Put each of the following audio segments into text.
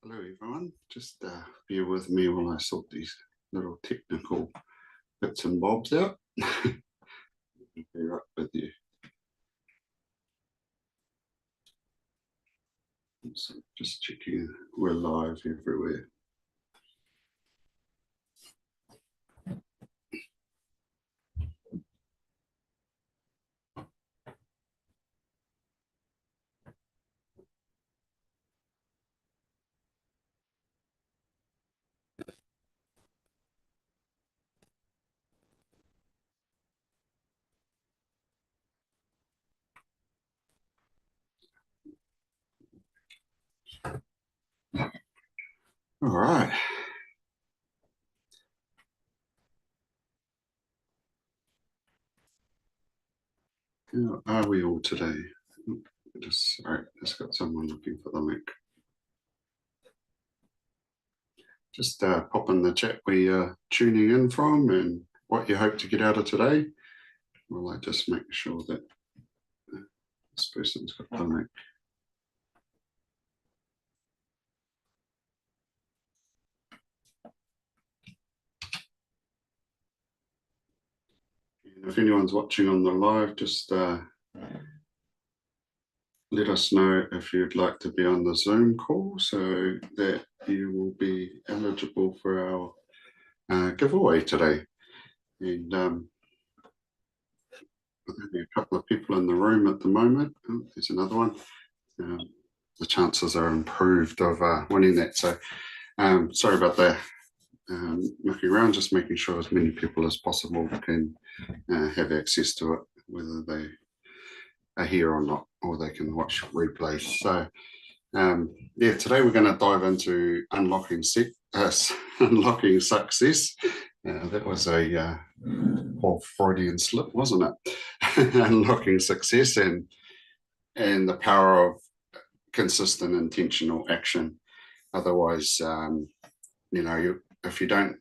Hello everyone, just bear with me while I sort these little technical bits and bobs out. I'll be right with you. So just checking we're live everywhere. All right. How are we all today? Sorry, just got someone looking for the link. Just pop in the chat where you're tuning in from and what you hope to get out of today. Well, I just make sure that this person's got the link. And if anyone's watching on the live, just let us know if you'd like to be on the Zoom call so that you will be eligible for our giveaway today. And there's a couple of people in the room at the moment. Oh, there's another one. The chances are improved of winning that. So sorry about that. Looking around, just making sure as many people as possible can have access to it, whether they are here or not, or they can watch replays. So yeah, today we're going to dive into unlocking success. That was a whole Freudian slip, wasn't it? Unlocking success and the power of consistent intentional action. Otherwise, if you don't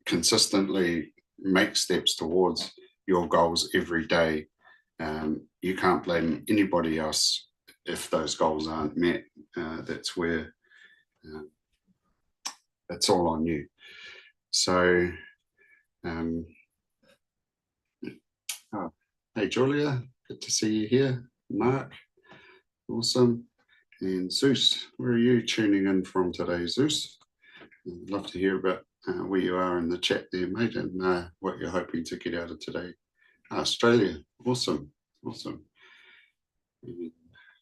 consistently make steps towards your goals every day, you can't blame anybody else if those goals aren't met. That's where it's all on you. So, hey Julia, good to see you here. Mark, awesome. And Zeus, where are you tuning in from today, Zeus? I'd love to hear about where you are in the chat there, mate, and what you're hoping to get out of today. Australia, awesome.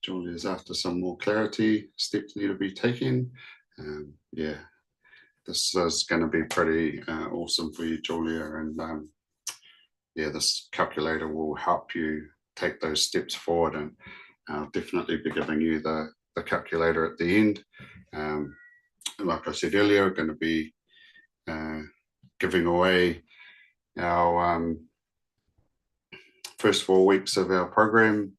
Julia's after some more clarity, steps need to be taken. Yeah, this is going to be pretty awesome for you, Julia, and yeah, this calculator will help you take those steps forward, and I'll definitely be giving you the calculator at the end. Like I said earlier, we're going to be giving away our first 4 weeks of our program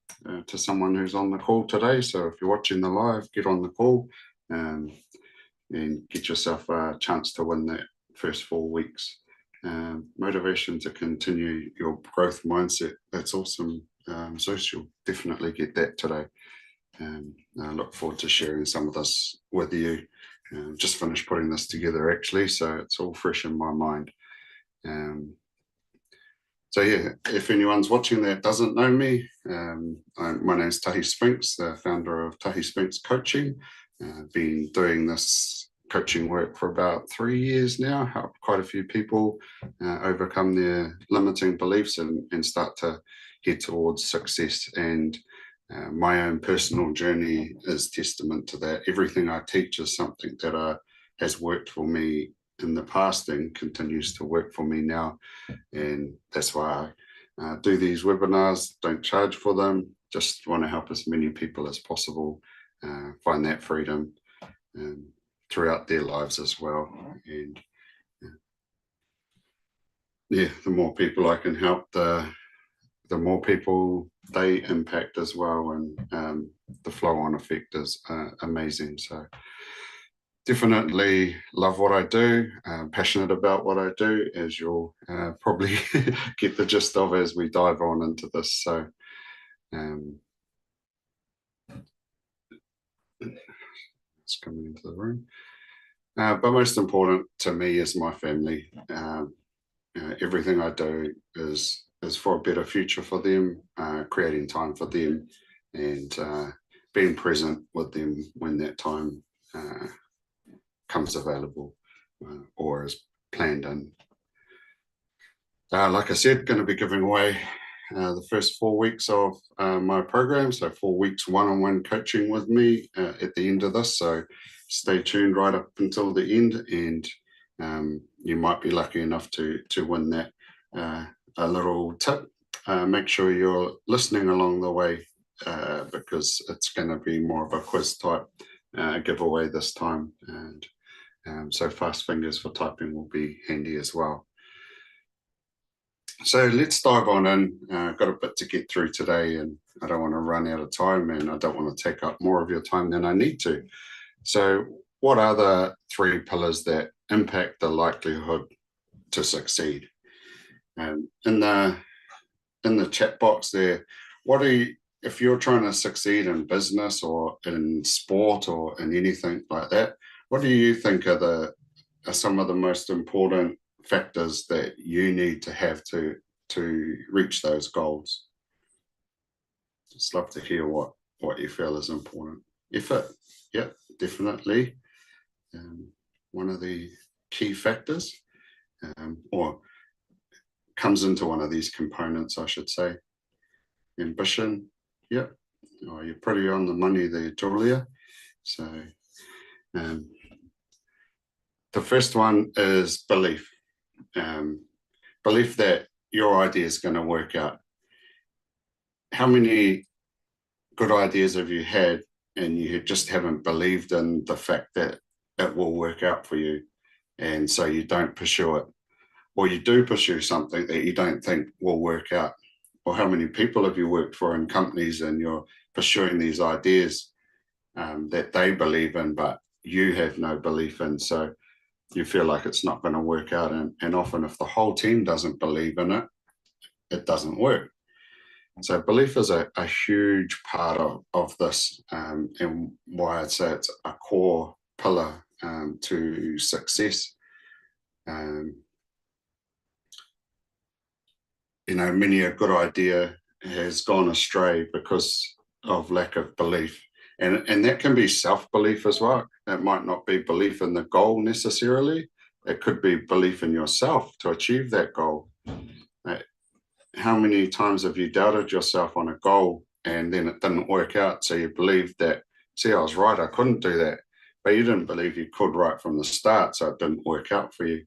to someone who's on the call today. So if you're watching the live, get on the call and get yourself a chance to win that first 4 weeks. Motivation to continue your growth mindset. That's awesome. So you'll definitely get that today. I look forward to sharing some of this with you. Just finished putting this together actually, so it's all fresh in my mind. So yeah, if anyone's watching that doesn't know me, my name's Tahi Spinks, the founder of Tahi Spinks Coaching. Been doing this coaching work for about 3 years now, helped quite a few people overcome their limiting beliefs and start to head towards success. And my own personal journey is testament to that. Everything I teach is something that has worked for me in the past and continues to work for me now. And that's why I do these webinars, don't charge for them, just want to help as many people as possible find that freedom throughout their lives as well. And yeah, the more people I can help, the more people they impact as well, and the flow-on effect is amazing. So definitely love what I do, passionate about what I do, as you'll probably get the gist of as we dive on into this. So it's coming into the room. But most important to me is my family. Everything I do is for a better future for them, creating time for them, and being present with them when that time comes available or is planned in. Like I said, going to be giving away the first 4 weeks of my program. So 4 weeks one-on-one coaching with me at the end of this. So stay tuned right up until the end, and you might be lucky enough to win that. A little tip, make sure you're listening along the way because it's going to be more of a quiz type giveaway this time. And so fast fingers for typing will be handy as well. So let's dive on in. I've got a bit to get through today, and I don't want to run out of time, and I don't want to take up more of your time than I need to. So what are the 3 pillars that impact the likelihood to succeed? In the chat box there, if you're trying to succeed in business or in sport or in anything like that, what do you think are some of the most important factors that you need to have to reach those goals? Just love to hear what you feel is important. Effort, yep, definitely. One of the key factors, or comes into one of these components, I should say. Ambition, yep. Oh, you're pretty on the money there, Julia. So the first one is belief. Belief that your idea is going to work out. How many good ideas have you had and you just haven't believed in the fact that it will work out for you, and so you don't pursue it? Or you do pursue something that you don't think will work out? Or how many people have you worked for in companies and you're pursuing these ideas that they believe in, but you have no belief in, so you feel like it's not going to work out. And often if the whole team doesn't believe in it, it doesn't work. So belief is a huge part of this, and why I'd say it's a core pillar to success. Many a good idea has gone astray because of lack of belief. And that can be self-belief as well. It might not be belief in the goal necessarily. It could be belief in yourself to achieve that goal. How many times have you doubted yourself on a goal and then it didn't work out? So you believed that, see, I was right, I couldn't do that. But you didn't believe you could right from the start, so it didn't work out for you.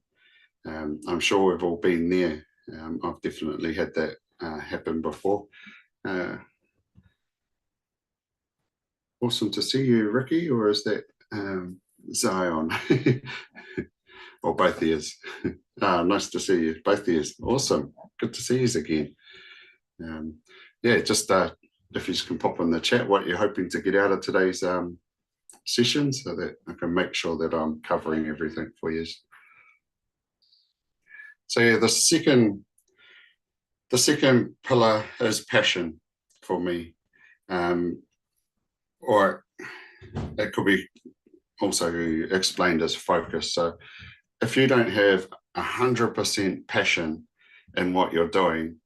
I'm sure we've all been there. I've definitely had that happen before. Awesome to see you, Ricky, or is that Zion? Or both ears. Nice to see you, both ears. Awesome. Good to see you again. Just if you can pop in the chat what you're hoping to get out of today's session, so that I can make sure that I'm covering everything for you. So yeah, the second pillar is passion for me, or it could be also explained as focus. So if you don't have 100% passion in what you're doing,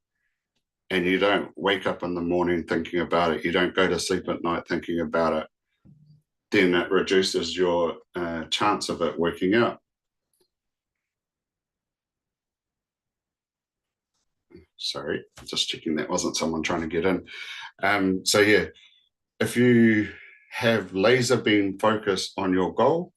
and you don't wake up in the morning thinking about it, you don't go to sleep at night thinking about it, then it reduces your chance of it working out. Sorry, just checking that wasn't someone trying to get in. So yeah, if you have laser beam focus on your goal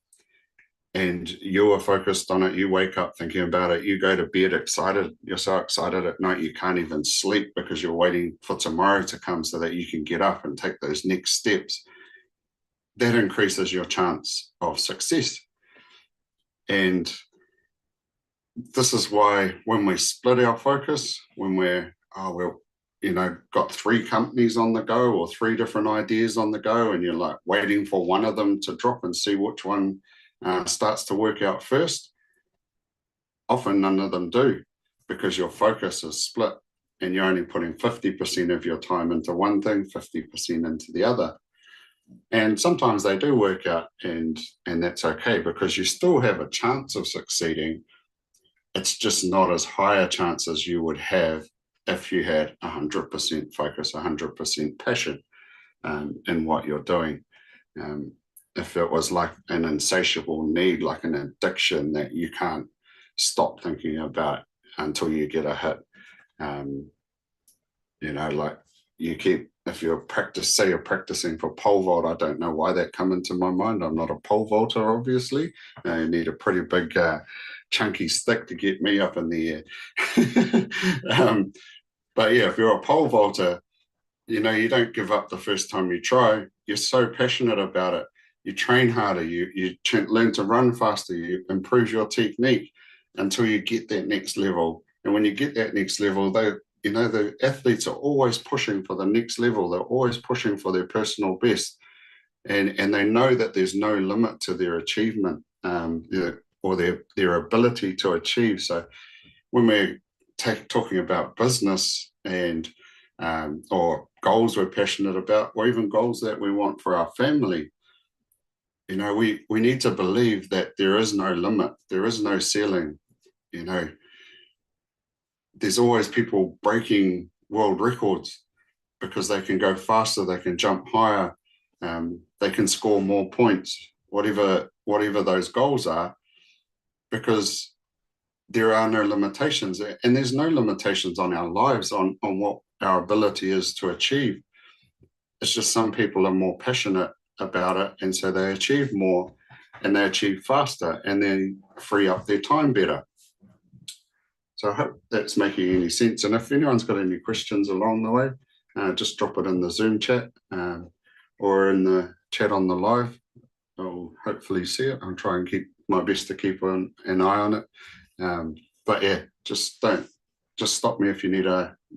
and you are focused on it, you wake up thinking about it, you go to bed excited, you're so excited at night you can't even sleep because you're waiting for tomorrow to come so that you can get up and take those next steps, that increases your chance of success. And this is why when we split our focus, when we're got 3 companies on the go or 3 different ideas on the go, and you're like waiting for one of them to drop and see which one starts to work out first, often none of them do, because your focus is split and you're only putting 50% of your time into one thing, 50% into the other. And sometimes they do work out, and that's okay, because you still have a chance of succeeding. It's just not as high a chance as you would have if you had 100% focus, 100% passion in what you're doing. If it was like an insatiable need, like an addiction that you can't stop thinking about until you get a hit. Like you keep, if you're say you're practicing for pole vault, I don't know why that come into my mind. I'm not a pole vaulter, obviously. You need a pretty big, chunky stick to get me up in the air. But yeah, if you're a pole vaulter, you don't give up the first time you try. You're so passionate about it. You train harder. You learn to run faster. You improve your technique until you get that next level. And when you get that next level, the athletes are always pushing for the next level. They're always pushing for their personal best. And they know that there's no limit to their achievement or their ability to achieve. So when we're talking about business and or goals we're passionate about, or even goals that we want for our family, we need to believe that there is no limit, there is no ceiling. There's always people breaking world records because they can go faster, they can jump higher, they can score more points, whatever those goals are, because there are no limitations, and there's no limitations on our lives, on what our ability is to achieve. It's just some people are more passionate about it, and so they achieve more and they achieve faster and then free up their time better. So I hope that's making any sense. And if anyone's got any questions along the way, just drop it in the Zoom chat or in the chat on the live. I'll hopefully see it. I'll try and keep my best to keep an eye on it. But yeah, just stop me if you need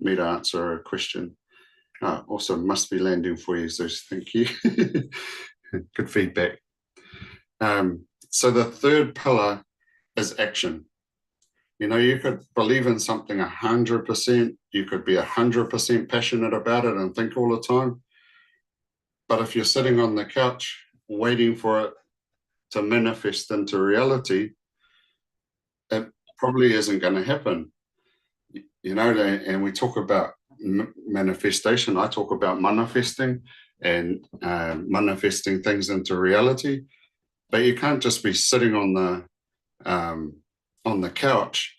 me to answer a question. Also, must be landing for you, Zeus. Thank you. Good feedback. So the third pillar is action. You could believe in something 100%. You could be 100% passionate about it and think all the time. But if you're sitting on the couch waiting for it to manifest into reality, it probably isn't going to happen. And we talk about manifestation. I talk about manifesting and manifesting things into reality. But you can't just be sitting on the couch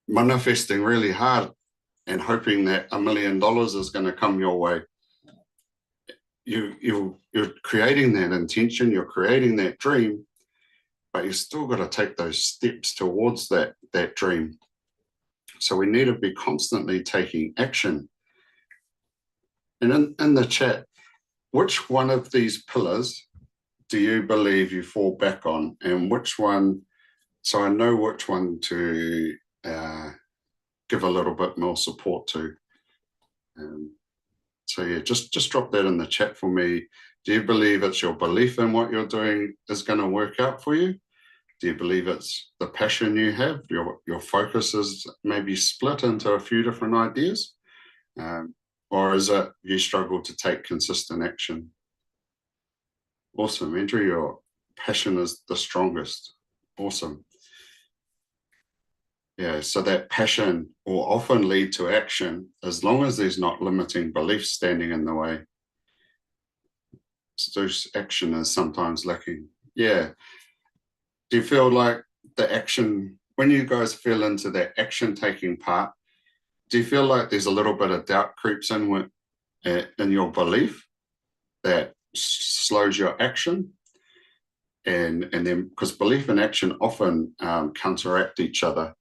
manifesting really hard and hoping that $1 million is going to come your way. You're creating that intention, you're creating that dream, but you still got to take those steps towards that dream. So we need to be constantly taking action. And in the chat, which one of these pillars do you believe you fall back on, and which one, so I know which one to give a little bit more support to. So yeah, just drop that in the chat for me. Do you believe it's your belief in what you're doing is going to work out for you? Do you believe it's the passion you have? Your focus is maybe split into a few different ideas? Or is it you struggle to take consistent action? Awesome, Andrew, your passion is the strongest. Awesome. Yeah, so that passion will often lead to action as long as there's not limiting beliefs standing in the way. So action is sometimes lacking. Yeah. Do you feel like the action, when you guys feel into that action taking part, do you feel like there's a little bit of doubt creeps in your belief that slows your action? And then, because belief and action often counteract each other.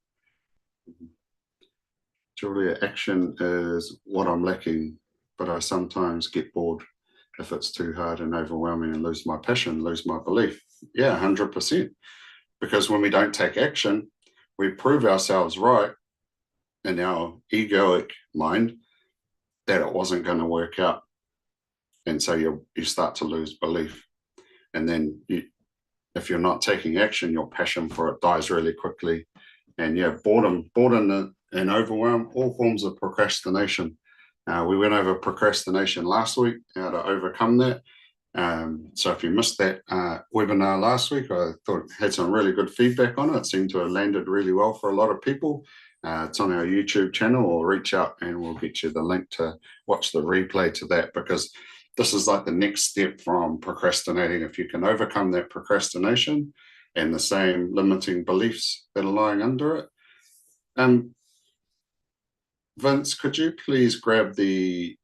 Julia, action is what I'm lacking, but I sometimes get bored if it's too hard and overwhelming and lose my passion, lose my belief. Yeah, 100%. Because when we don't take action, we prove ourselves right in our egoic mind that it wasn't going to work out. And so you start to lose belief. And then if you're not taking action, your passion for it dies really quickly. And yeah, boredom and overwhelm, all forms of procrastination. We went over procrastination last week, how to overcome that. So if you missed that webinar last week, I thought had some really good feedback on it. It seemed to have landed really well for a lot of people. It's on our YouTube channel, or reach out and we'll get you the link to watch the replay to that, because this is like the next step from procrastinating. If you can overcome that procrastination and the same limiting beliefs that are lying under it. Vince, could you please grab the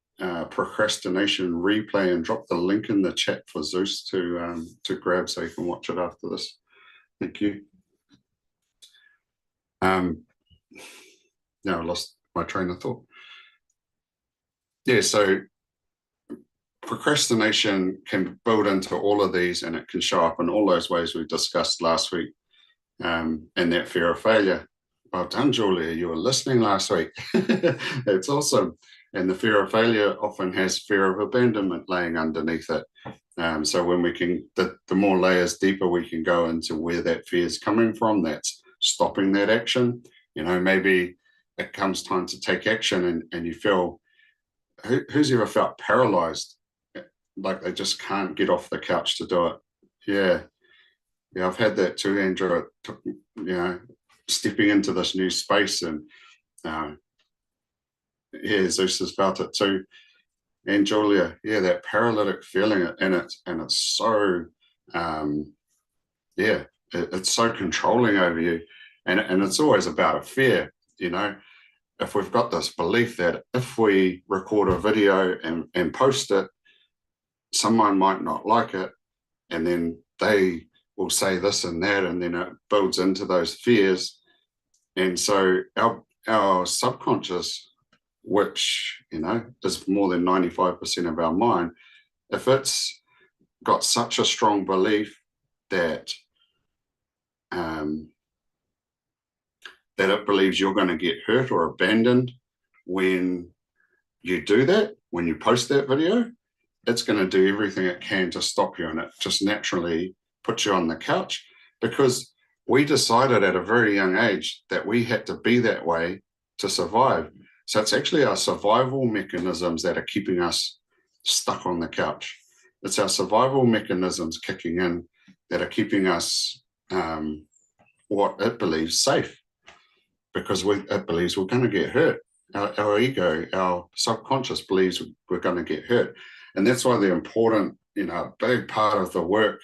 procrastination replay and drop the link in the chat for Zeus to grab, so you can watch it after this? Thank you. Now I lost my train of thought. Yeah, so procrastination can build into all of these, and it can show up in all those ways we discussed last week. And that fear of failure. Well done, Julia. You were listening last week. It's awesome. And the fear of failure often has fear of abandonment laying underneath it. So when we can, the more layers deeper we can go into where that fear is coming from, that's stopping that action. You know, maybe it comes time to take action and you feel, who's ever felt paralyzed? Like they just can't get off the couch to do it. Yeah, I've had that too, Andrew. It took, stepping into this new space, and Zeus has felt it too. And Julia, that paralytic feeling, and it's so, it's so controlling over you, and it's always about a fear. If we've got this belief that if we record a video and post it, someone might not like it, and then they will say this and that, and then it builds into those fears. And so our subconscious, which is more than 95% of our mind, if it's got such a strong belief that that it believes you're going to get hurt or abandoned when you do that, when you post that video, it's going to do everything it can to stop you, and it just naturally puts you on the couch, because we decided at a very young age that we had to be that way to survive. So it's actually our survival mechanisms that are keeping us stuck on the couch. It's our survival mechanisms kicking in that are keeping us what it believes safe, because it believes we're going to get hurt. Our ego, our subconscious believes we're going to get hurt. And that's why the important, a big part of the work,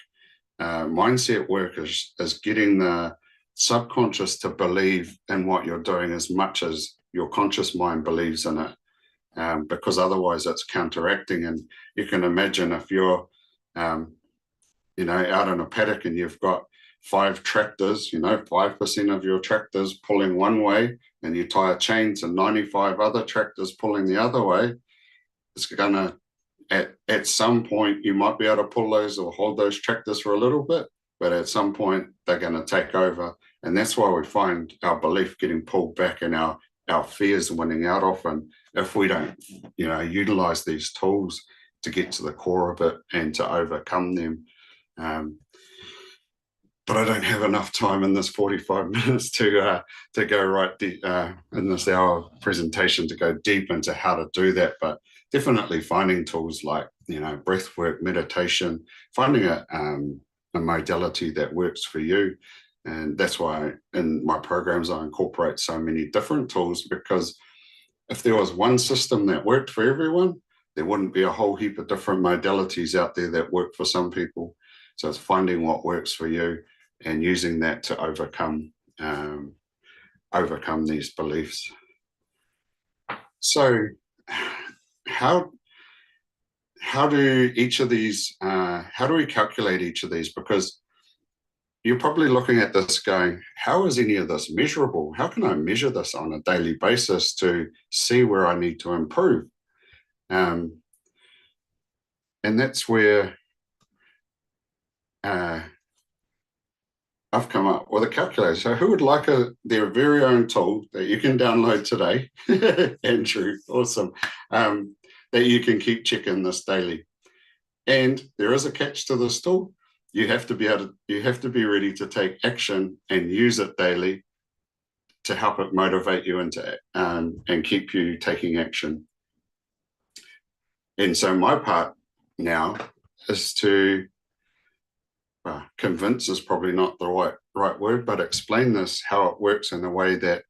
mindset work, is getting the subconscious to believe in what you're doing as much as your conscious mind believes in it, because otherwise it's counteracting. And you can imagine if you're, out in a paddock and you've got 5 tractors, 5% of your tractors pulling one way, and you tie a chain to 95 other tractors pulling the other way, it's going to, at some point, you might be able to pull those or hold those tractors for a little bit, but at some point they're going to take over. And that's why we find our belief getting pulled back and our fears winning out often, if we don't, utilize these tools to get to the core of it and to overcome them. But I don't have enough time in this 45 minutes to go right deep, in this hour presentation, to go deep into how to do that. But definitely finding tools like, breath work, meditation, finding a modality that works for you. And that's why in my programs, I incorporate so many different tools, because if there was one system that worked for everyone, there wouldn't be a whole heap of different modalities out there that work for some people. So it's finding what works for you and using that to overcome these beliefs. So how do each of these, how do we calculate each of these? Because you're probably looking at this going, how is any of this measurable? How can I measure this on a daily basis to see where I need to improve? And that's where I've come up with a calculator. So who would like their very own tool that you can download today? Andrew, awesome. That you can keep checking this daily. And there is a catch to this tool. You have to be ready to take action and use it daily to help it motivate you into and keep you taking action. And so my part now is to convince is probably not the right word, but explain this, how it works in a way that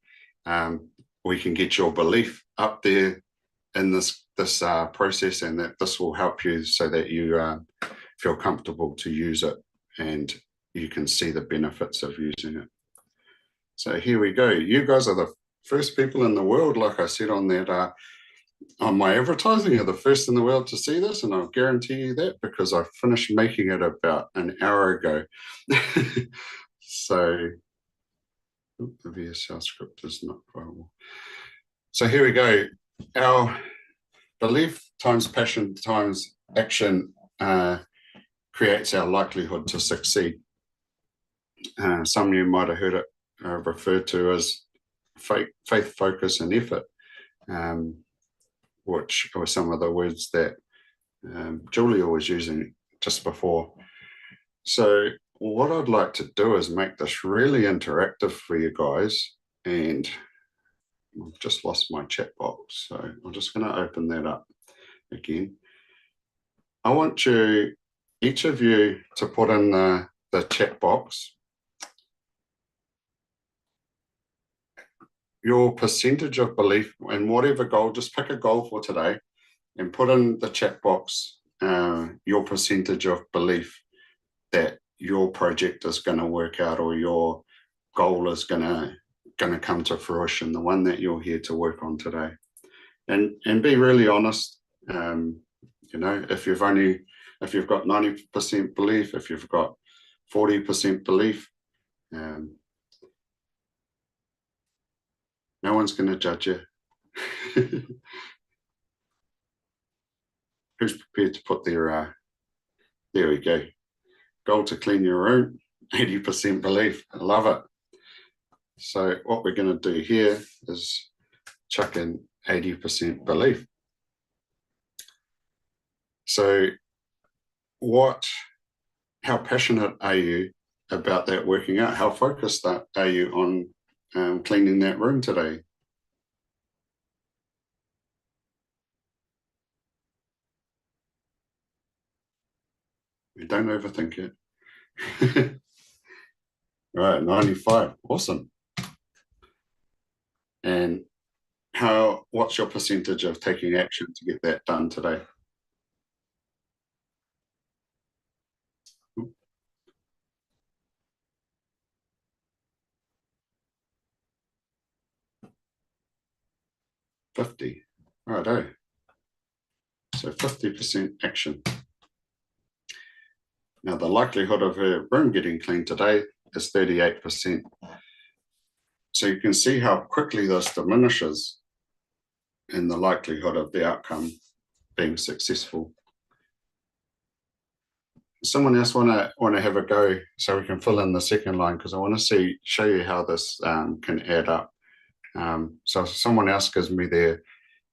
we can get your belief up there in this process, and that this will help you so that you feel comfortable to use it and you can see the benefits of using it. So here we go. You guys are the first people in the world, like I said on that on my advertising, are the first in the world to see this, and I'll guarantee you that because I finished making it about an hour ago. So the VSL script is not viable. So here we go. Our belief times passion times action creates our likelihood to succeed. Some of you might have heard it referred to as faith, focus, and effort, which were some of the words that Julia was using just before. So what I'd like to do is make this really interactive for you guys, and I've just lost my chat box, so I'm just going to open that up again. I want you, each of you, to put in the chat box your percentage of belief in whatever goal. Just pick a goal for today and put in the chat box your percentage of belief that your project is going to work out, or your goal is going to come to fruition, the one that you're here to work on today. And be really honest. You know, if you've got 90% belief, if you've got 40% belief, no one's going to judge you. Who's prepared to put their, there we go. Goal to clean your room, 80% belief. I love it. So what we're going to do here is chuck in 80% belief. So how passionate are you about that working out? How focused are you on cleaning that room today? Don't overthink it. Right, 95. Awesome. And what's your percentage of taking action to get that done today? $50. Righto. So 50% action. Now, the likelihood of her room getting cleaned today is 38%. So you can see how quickly this diminishes in the likelihood of the outcome being successful. Someone else want to have a go so we can fill in the second line, because I want to show you how this can add up. So if someone else gives me their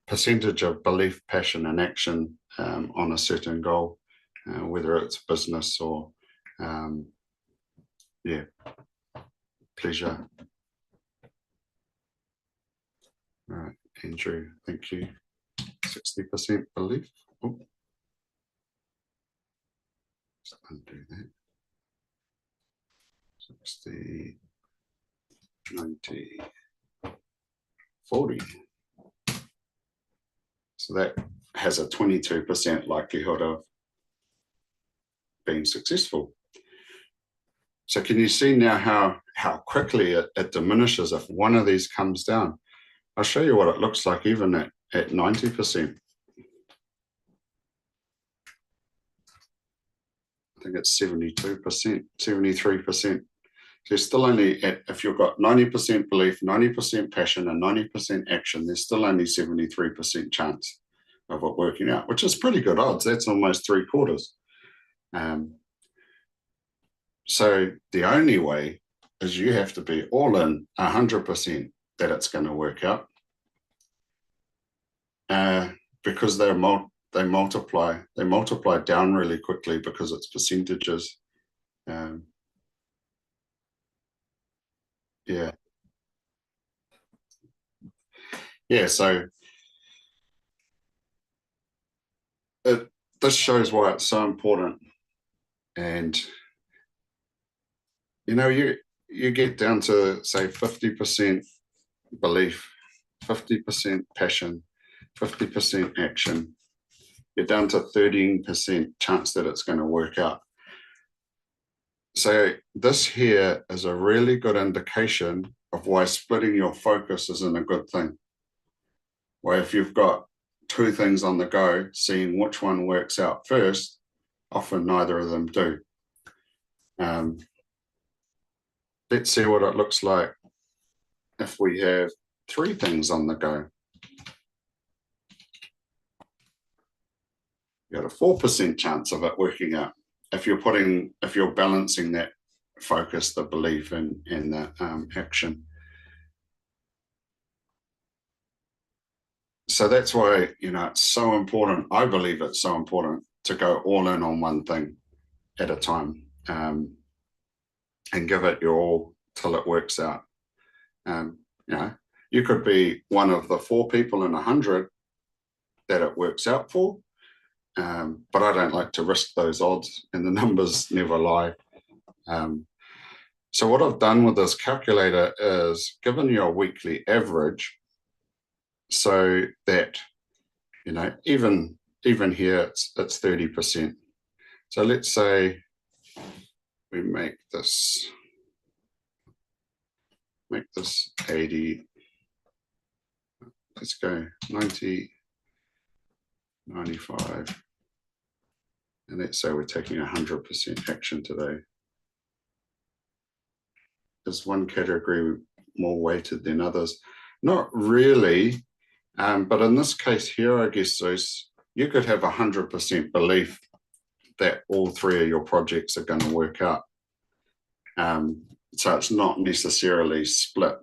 percentage of belief, passion, and action on a certain goal, whether it's business or pleasure. All right, Andrew, thank you. 60% belief. Oh. Let's undo that. 60, 90, 40. So that has a 22% likelihood of being successful. So can you see now how quickly it diminishes if one of these comes down? I'll show you what it looks like even at 90%. I think it's 72%, 73%. So you're still only if you've got 90% belief, 90% passion, and 90% action, there's still only 73% chance of it working out, which is pretty good odds. That's almost 3/4. So the only way is you have to be all in 100% that it's going to work out, because they multiply down really quickly because it's percentages. So this shows why it's so important. And you get down to say 50% belief, 50% passion, 50% action. You're down to 13% chance that it's going to work out. So this here is a really good indication of why splitting your focus isn't a good thing. Where if you've got two things on the go, seeing which one works out first, often neither of them do. Let's see what it looks like if we have three things on the go. You got a 4% chance of it working out if you're balancing that focus, the belief, and the action. So that's why it's so important. I believe it's so important to go all in on one thing at a time, and give it your all till it works out. You could be one of the 4 people in 100 that it works out for, but I don't like to risk those odds, and the numbers never lie. So what I've done with this calculator is given you a weekly average, so that even here it's 30%. So let's say we make this 80. Let's go 90, 95, and let's say we're taking 100% action today. Is one category more weighted than others? Not really, but in this case here, I guess you could have 100% belief that all 3 of your projects are going to work out. So it's not necessarily split.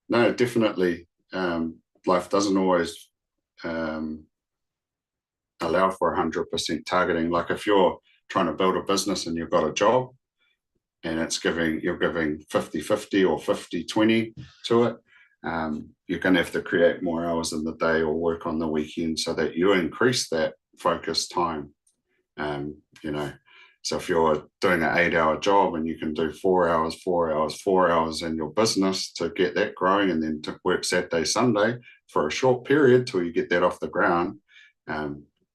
No, definitely, life doesn't always allow for 100% targeting. Like if you're trying to build a business and you've got a job and you're giving 50-50 or 50-20 to it, you're going to have to create more hours in the day or work on the weekend so that you increase that focus time. So if you're doing an 8-hour job and you can do 4 hours, 4 hours, 4 hours in your business to get that growing, and then to work Saturday, Sunday for a short period till you get that off the ground,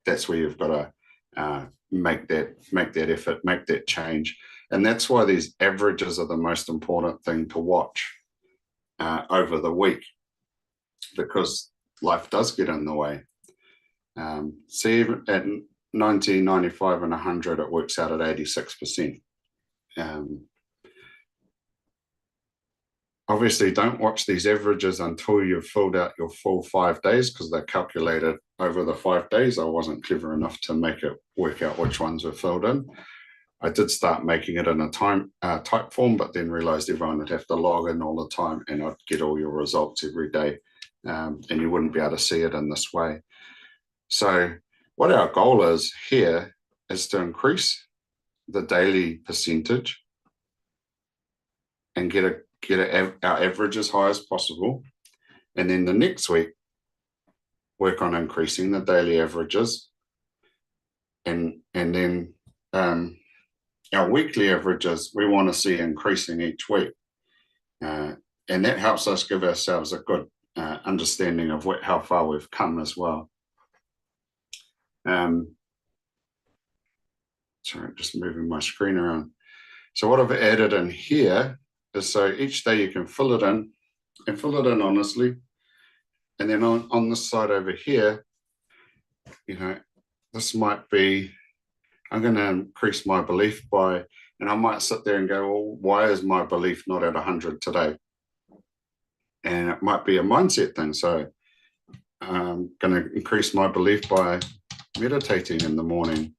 that's where you've got to make that effort, make that change. And that's why these averages are the most important thing to watch over the week, because life does get in the way. See, at 90, 95, and 100, it works out at 86%. Obviously, don't watch these averages until you've filled out your full 5 days, because they're calculated over the 5 days. I wasn't clever enough to make it work out which ones were filled in. I did start making it in a type form, but then realized everyone would have to log in all the time, and I'd get all your results every day, and you wouldn't be able to see it in this way. So what our goal is here is to increase the daily percentage and get our average as high as possible. And then the next week, work on increasing the daily averages. And then our weekly averages, we want to see increasing each week. And that helps us give ourselves a good understanding of how far we've come as well. Sorry, just moving my screen around. So what I've added in here is, so each day you can fill it in, and fill it in honestly. And then on this side over here, this might be, I'm going to increase my belief by, and I might sit there and go, well, why is my belief not at 100 today? And it might be a mindset thing. So I'm going to increase my belief by meditating in the morning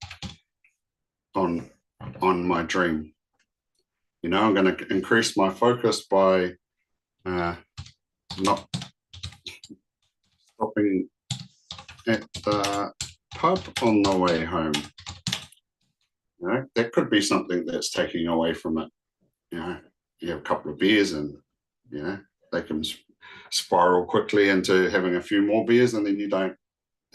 on my dream. I'm going to increase my focus by not stopping at the pub on the way home. That could be something that's taking away from it. You have a couple of beers and they can spiral quickly into having a few more beers, and then you don't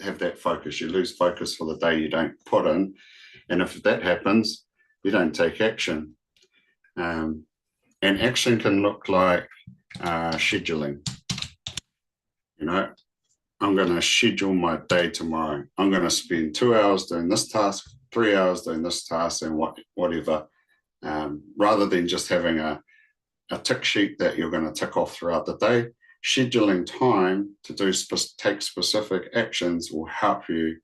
have that focus. You lose focus for the day you don't put in. And if that happens, you don't take action. And action can look like scheduling. You know, I'm going to schedule my day tomorrow. I'm going to spend 2 hours doing this task, 3 hours doing this task, and whatever, rather than just having a tick sheet that you're going to tick off throughout the day. Scheduling time to take specific actions will help you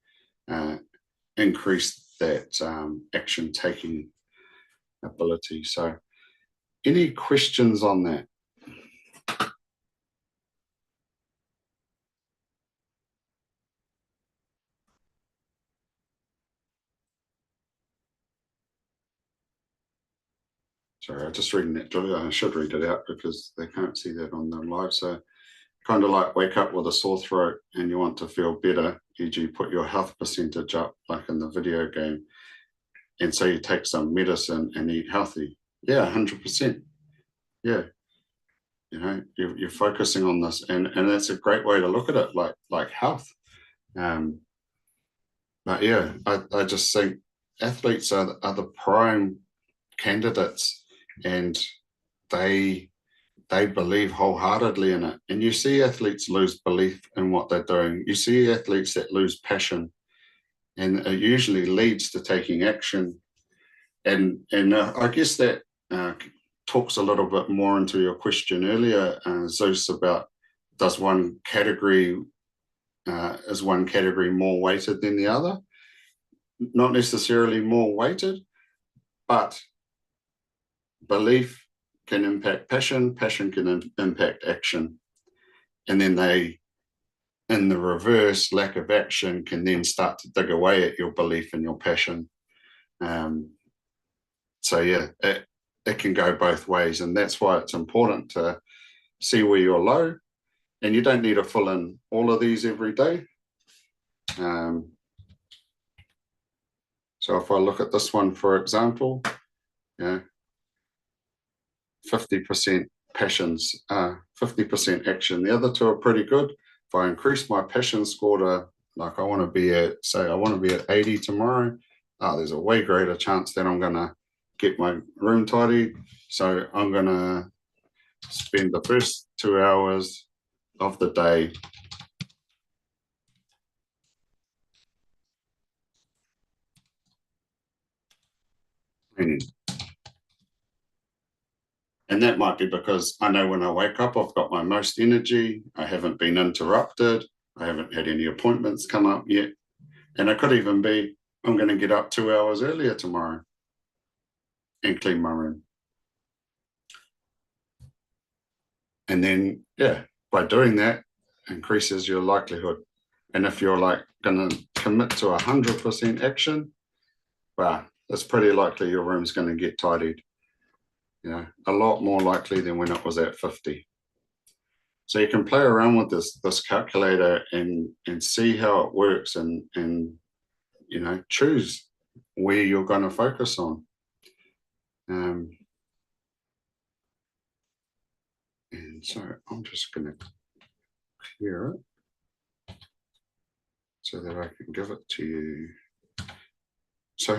increase that action taking ability. So, any questions on that? Sorry, I'm just reading that, Julia. I should read it out because they can't see that on the live. So, kind of like wake up with a sore throat and you want to feel better, e.g. put your health percentage up like in the video game. And so you take some medicine and eat healthy. Yeah, 100%. Yeah. You know, you're focusing on this, and that's a great way to look at it, like health. But yeah, I just think athletes are the prime candidates, and they believe wholeheartedly in it. And you see athletes lose belief in what they're doing. You see athletes that lose passion, and it usually leads to taking action. And I guess that talks a little bit more into your question earlier, Zeus, about is one category more weighted than the other? Not necessarily more weighted, but belief can impact passion, passion can impact action. And then in the reverse, lack of action can then start to dig away at your belief and your passion. So yeah, it can go both ways, and that's why it's important to see where you're low, and you don't need to fill in all of these every day. So if I look at this one, for example, 50% passions, 50% action. The other two are pretty good. If I increase my passion score to, like, I want to be at 80 tomorrow, there's a way greater chance that I'm going to get my room tidy. So I'm going to spend the first 2 hours of the day cleaning. And that might be because I know when I wake up, I've got my most energy. I haven't been interrupted. I haven't had any appointments come up yet. And it could even be, I'm going to get up 2 hours earlier tomorrow and clean my room. And then, by doing that, increases your likelihood. And if you're like going to commit to 100% action, well, it's pretty likely your room's going to get tidied. A lot more likely than when it was at 50. So you can play around with this calculator and see how it works, and choose where you're going to focus on. And so I'm just going to clear it so that I can give it to you. So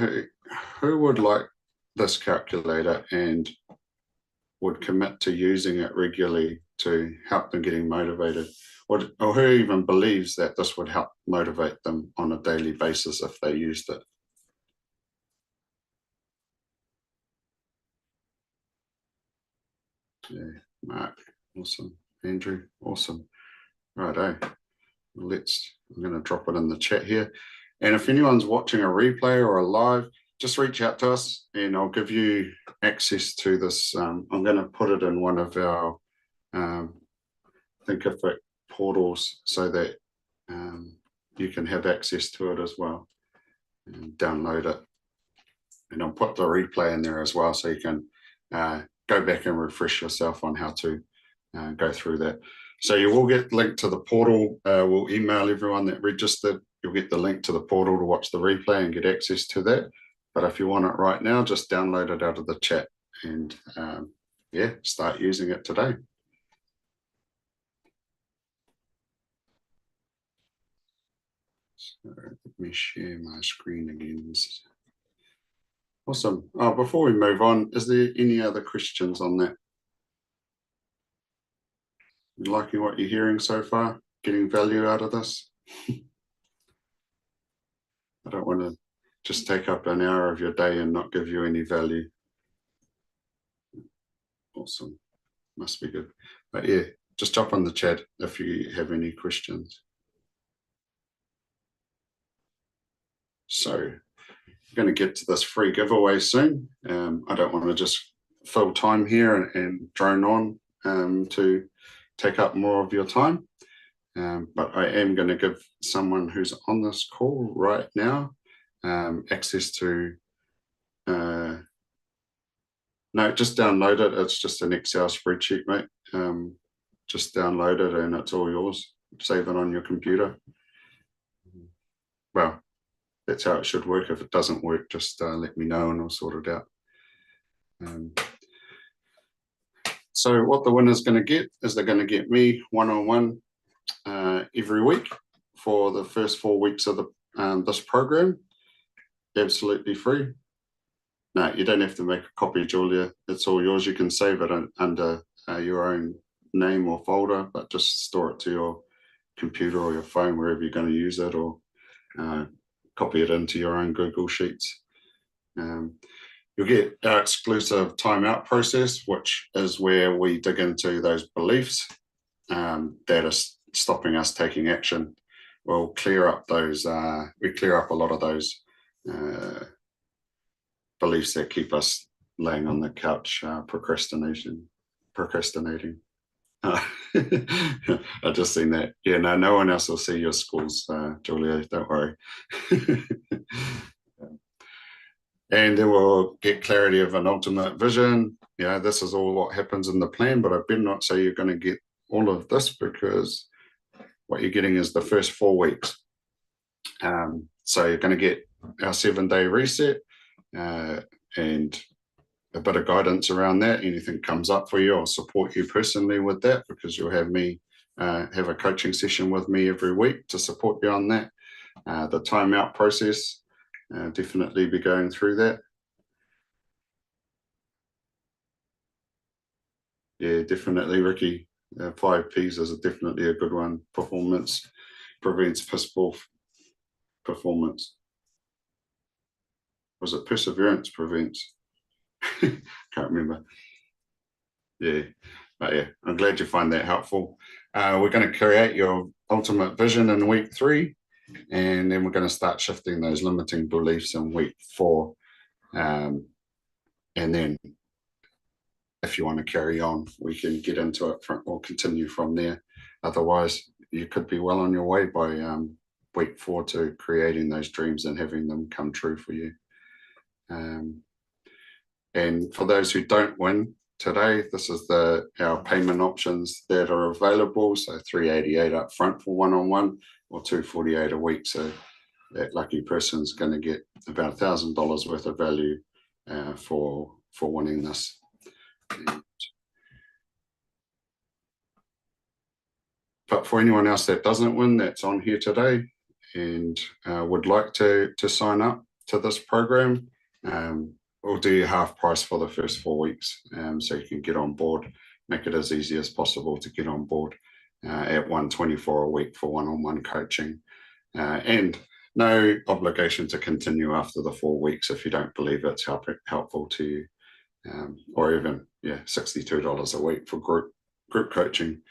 who would like this calculator and would commit to using it regularly to help them getting motivated? Or who even believes that this would help motivate them on a daily basis if they used it? Yeah, Mark, awesome. Andrew, awesome. Righto. I'm going to drop it in the chat here. And if anyone's watching a replay or a live, just reach out to us and I'll give you access to this. I'm going to put it in one of our Thinkific portals so that you can have access to it as well and download it. And I'll put the replay in there as well so you can go back and refresh yourself on how to go through that. So you will get linked to the portal. We'll email everyone that registered. You'll get the link to the portal to watch the replay and get access to that. But if you want it right now, just download it out of the chat and start using it today. Let me share my screen again. Awesome. Oh, before we move on, is there any other questions on that? You liking what you're hearing so far? Getting value out of this? I don't want to just take up an hour of your day and not give you any value. Awesome. Must be good. But yeah, just drop on the chat if you have any questions. So I'm going to get to this free giveaway soon. I don't want to just fill time here and drone on to take up more of your time. But I am going to give someone who's on this call right now access to, no, just download it. It's just an Excel spreadsheet, mate. Just download it and it's all yours. Save it on your computer. Well, that's how it should work. If it doesn't work, just let me know and I'll sort it out. So what the winner's going to get is they're going to get me one-on-one every week for the first 4 weeks of this program, absolutely free. No, you don't have to make a copy, Julia. It's all yours. You can save it under your own name or folder, but just store it to your computer or your phone, wherever you're going to use it, or copy it into your own Google Sheets. You'll get our exclusive timeout process, which is where we dig into those beliefs that are stopping us taking action. We'll clear up those, we clear up a lot of those beliefs that keep us laying on the couch procrastinating. I just seen that. Yeah, no one else will see your schools, Julia, don't worry. And then we'll get clarity of an ultimate vision. You know, this is all what happens in the plan, but I better not say you're going to get all of this, because what you're getting is the first 4 weeks. So you're going to get our 7-day reset and a bit of guidance around that. Anything comes up for you, I'll support you personally with that, because you'll have me have a coaching session with me every week to support you on that. The timeout process, definitely be going through that. Yeah, definitely, Ricky. 5 Ps is definitely a good one. Performance prevents piss poor performance. Was it perseverance prevents? Can't remember. Yeah, but yeah, I'm glad you find that helpful. We're going to create your ultimate vision in week 3, and then we're going to start shifting those limiting beliefs in week 4. And then if you want to carry on, we can get into it or continue from there. Otherwise, you could be well on your way by week 4 to creating those dreams and having them come true for you. And for those who don't win today, this is our payment options that are available. So $388 up front for one-on-one, or $248 a week. So that lucky person's going to get about $1,000 worth of value for winning this. But for anyone else that doesn't win, that's on here today and would like to sign up to this program, we'll do you half price for the first 4 weeks, so you can get on board. Make it as easy as possible to get on board at $124 a week for one-on-one coaching, and no obligation to continue after the 4 weeks if you don't believe it's helpful to you, or even $62 a week for group coaching.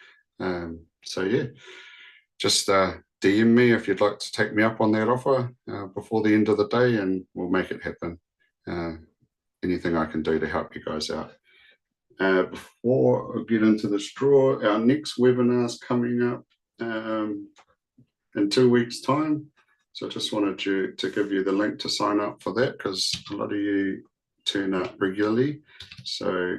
So yeah, just DM me if you'd like to take me up on that offer before the end of the day, and we'll make it happen. Anything I can do to help you guys out. Before I get into this draw, our next webinar is coming up in 2 weeks' time. So I just wanted to give you the link to sign up for that, because a lot of you turn up regularly, so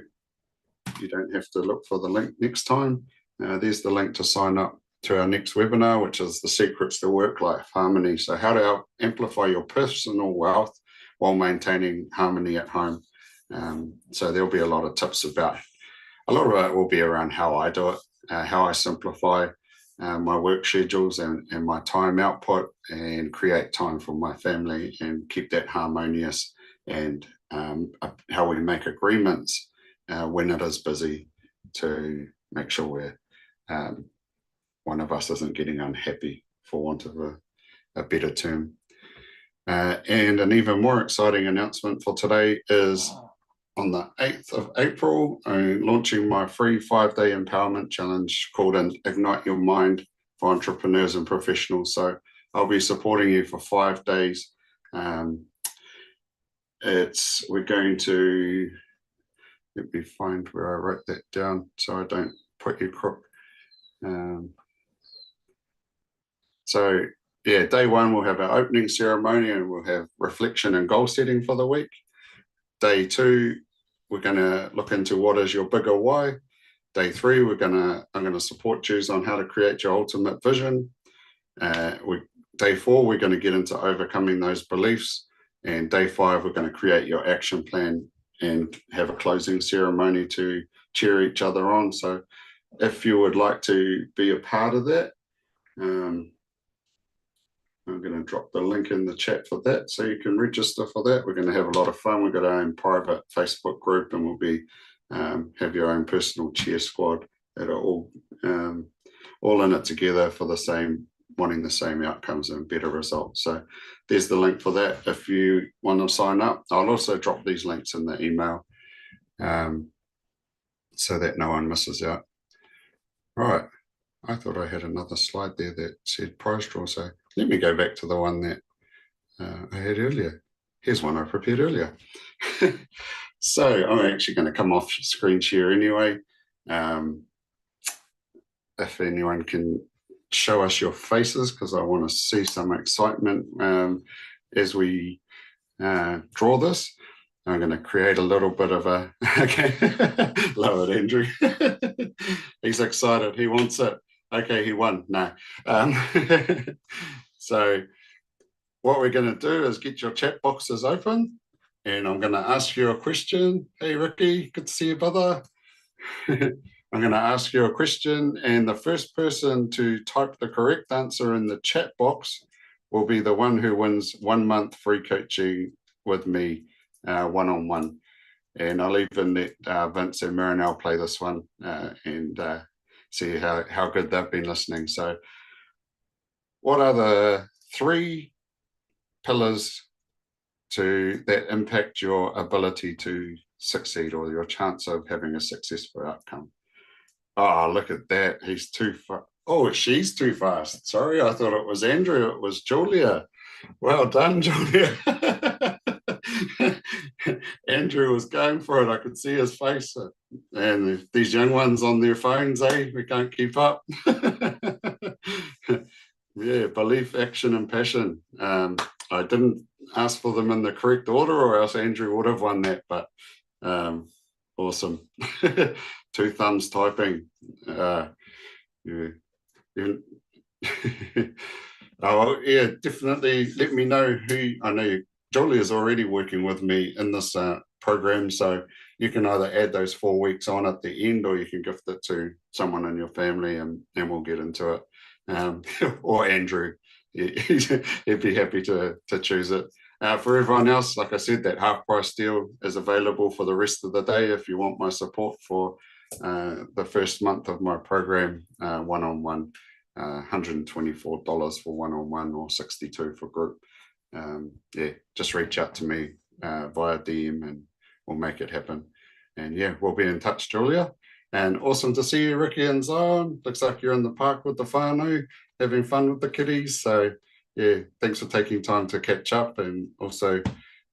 you don't have to look for the link next time. There's the link to sign up to our next webinar, which is the secrets to work-life harmony. So how to amplify your personal wealth while maintaining harmony at home. So there'll be a lot of tips about, a lot of it will be around how I do it, how I simplify my work schedules and my time output, and create time for my family and keep that harmonious, and how we make agreements when it is busy, to make sure we're one of us isn't getting unhappy, for want of a better term. And an even more exciting announcement for today is on the 8th of April, I'm launching my free 5-day empowerment challenge called Ignite Your Mind for entrepreneurs and professionals. So I'll be supporting you for 5 days. We're going to, let me find where I wrote that down so I don't put you crook. So yeah, day one, we'll have our opening ceremony and we'll have reflection and goal setting for the week. Day two, we're going to look into what is your bigger why. Day three, I'm going to support you on how to create your ultimate vision. Day four, we're going to get into overcoming those beliefs. And day five, we're going to create your action plan and have a closing ceremony to cheer each other on. So if you would like to be a part of that, I'm going to drop the link in the chat for that, so you can register for that. We're going to have a lot of fun. We've got our own private Facebook group, and we'll be have your own personal cheer squad that are all in it together for wanting the same outcomes and better results. So there's the link for that if you want to sign up. I'll also drop these links in the email so that no one misses out. All right. I thought I had another slide there that said prize draw. So let me go back to the one that I had earlier. Here's one I prepared earlier. So I'm actually going to come off screen share anyway. If anyone can show us your faces, because I want to see some excitement as we draw this. I'm going to create a little bit of a, okay, love it, Andrew. He's excited, he wants it. Okay, he won, no. So what we're going to do is get your chat boxes open, and I'm going to ask you a question. Hey, Ricky, good to see you, brother. I'm going to ask you a question, and the first person to type the correct answer in the chat box will be the one who wins 1 month free coaching with me, one-on-one. And I'll even let Vince and Marinelle play this one and see how good they've been listening. So what are the 3 pillars that impact your ability to succeed, or your chance of having a successful outcome? Oh, look at that. He's too fast. Oh, she's too fast. Sorry, I thought it was Andrew. It was Julia. Well done, Julia. Andrew was going for it. I could see his face. And these young ones on their phones, we can't keep up. Yeah, belief, action, and passion. I didn't ask for them in the correct order, or else Andrew would have won that, but awesome. 2 thumbs typing. Yeah. Oh, yeah, definitely let me know who. I know Julie is already working with me in this program, so you can either add those 4 weeks on at the end, or you can gift it to someone in your family, and we'll get into it. Or Andrew, he'd be happy to choose it. For everyone else, like I said, that half price deal is available for the rest of the day if you want my support for the first month of my program, one-on-one. $124 for one-on-one, or $62 for group. Yeah, just reach out to me via DM and we'll make it happen. And yeah, we'll be in touch, Julia. And awesome to see you, Ricky and Zion. Looks like you're in the park with the whānau, having fun with the kiddies. So yeah, thanks for taking time to catch up. And also,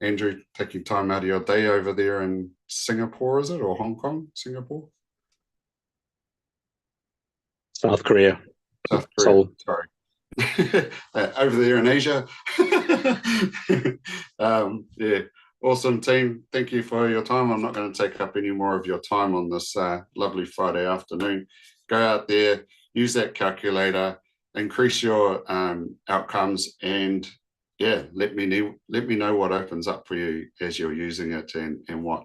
Andrew, taking time out of your day over there in Singapore, is it? Or Hong Kong? Singapore? South Korea. South Korea, sorry. Over there in Asia. Yeah, awesome team. Thank you for your time. I'm not going to take up any more of your time on this lovely Friday afternoon. Go out there, use that calculator, increase your outcomes, and yeah, let me know what opens up for you as you're using it, and what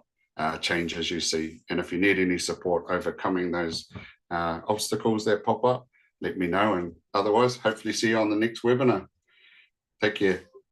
changes you see. And if you need any support overcoming those obstacles that pop up, let me know. And otherwise, hopefully see you on the next webinar. Take care.